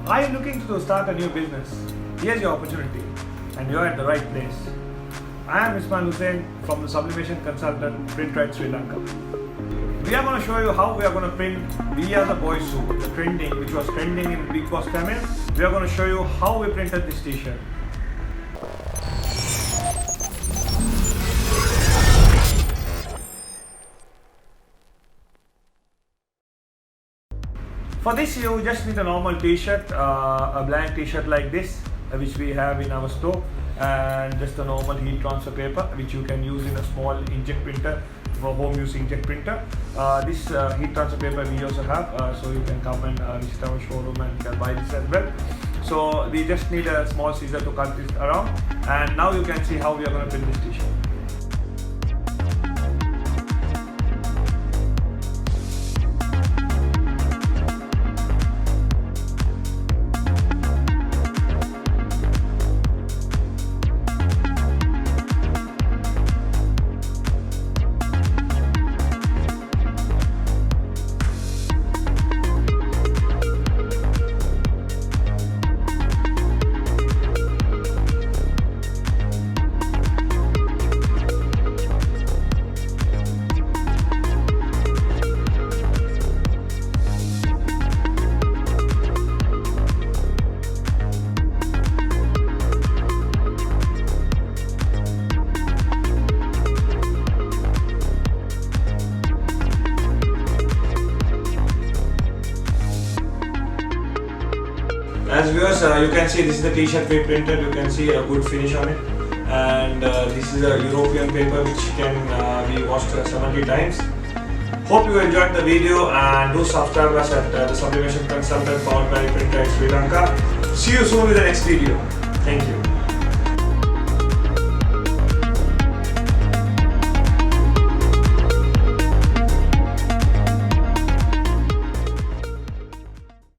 Are you looking to start a new business? Here's your opportunity, and you're at the right place. I am Ismail Hussain from the Sublimation Consultant, Printer at Sri Lanka. We are going to show you how we are going to print We Are the Boys suit, which was trending in Big Boss Tamil. We are going to show you how we printed this t-shirt. For this you just need a normal t-shirt, a blank t-shirt like this, which we have in our store, and just a normal heat transfer paper which you can use in a small inkjet printer, for home use inkjet printer. This heat transfer paper we also have, so you can come and visit our showroom and you can buy this as well. So we just need a small scissor to cut this around, and now you can see how we are going to print this t-shirt. As viewers, you can see this is the t-shirt we printed. You can see a good finish on it, and this is a European paper which can be washed 70 times. Hope you enjoyed the video, and do subscribe us at the Sublimation Consultant powered by Printer at Sri Lanka. See you soon with the next video. Thank you.